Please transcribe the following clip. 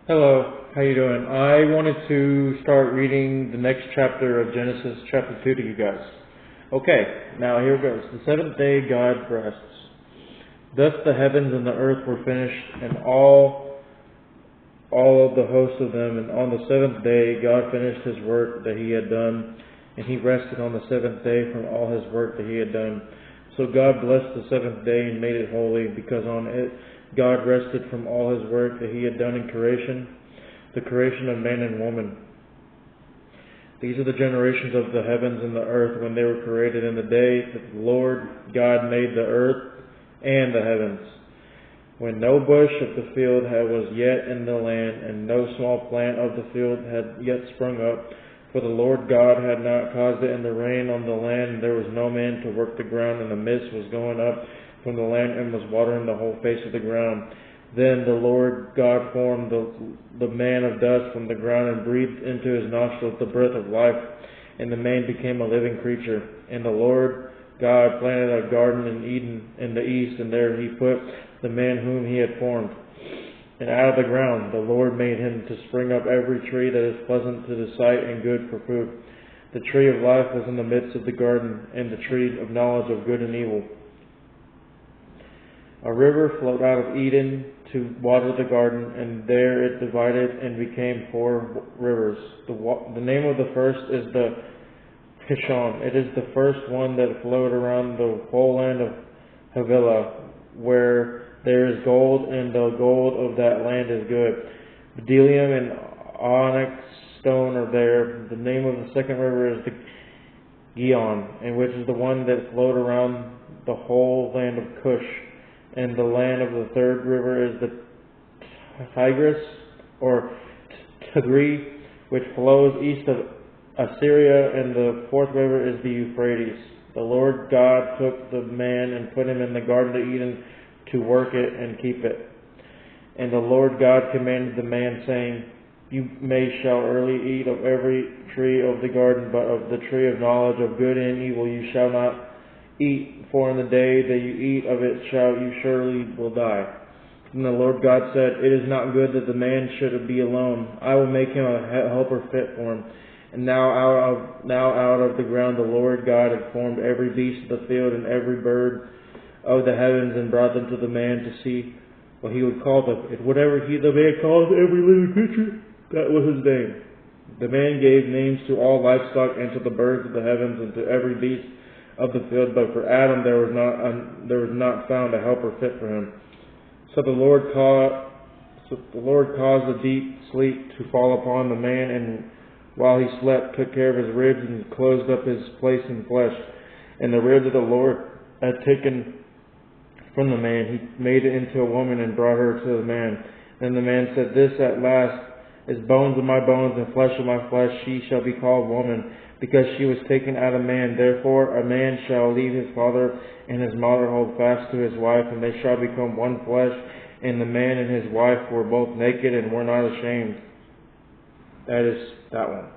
Hello, how you doing? I wanted to start reading the next chapter of Genesis, chapter 2 to you guys. Okay, now here goes. The seventh day God rests. Thus the heavens and the earth were finished, and all of the hosts of them. And on the seventh day God finished his work that he had done, and he rested on the seventh day from all his work that he had done. So God blessed the seventh day and made it holy, because on it God rested from all his work that he had done in creation, the creation of man and woman. These are the generations of the heavens and the earth when they were created in the day that the Lord God made the earth and the heavens. When no bush of the field was yet in the land, and no small plant of the field had yet sprung up, for the Lord God had not caused it in the rain on the land, and there was no man to work the ground, and the mist was going up from the land and was watering the whole face of the ground. Then the Lord God formed the man of dust from the ground and breathed into his nostrils the breath of life, and the man became a living creature. And the Lord God planted a garden in Eden in the east, and there he put the man whom he had formed. And out of the ground the Lord made him to spring up every tree that is pleasant to the sight and good for food. The tree of life was in the midst of the garden, and the tree of knowledge of good and evil. A river flowed out of Eden to water the garden, and there it divided and became 4 rivers. The name of the first is the Kishon. It is the first one that flowed around the whole land of Havilah, where there is gold, and the gold of that land is good. Bdellium and onyx stone are there. The name of the second river is the Gihon, and which is the one that flowed around the whole land of Cush. And the land of the third river is the Tigris, or Tigris, which flows east of Assyria, and the fourth river is the Euphrates. The Lord God took the man and put him in the garden of Eden to work it and keep it. And the Lord God commanded the man, saying, You shall early eat of every tree of the garden, but of the tree of knowledge of good and evil you shall not eat, for in the day that you eat of it you surely will die. And the Lord God said, It is not good that the man should be alone. I will make him a helper fit for him. And now out of the ground the Lord God had formed every beast of the field and every bird of the heavens, and brought them to the man to see what he would call them. And whatever the man called every living creature, that was his name. The man gave names to all livestock, and to the birds of the heavens, and to every beast of the field, but for Adam there was not found a helper fit for him. So the Lord caused a deep sleep to fall upon the man, and while he slept, took care of his ribs and closed up his place in flesh. And the rib that the Lord had taken from the man, he made it into a woman and brought her to the man. Then the man said, This at last is bones of my bones and flesh of my flesh. She shall be called woman, because she was taken out of man. Therefore a man shall leave his father and his mother, hold fast to his wife, and they shall become one flesh. And the man and his wife were both naked and were not ashamed. That is that one.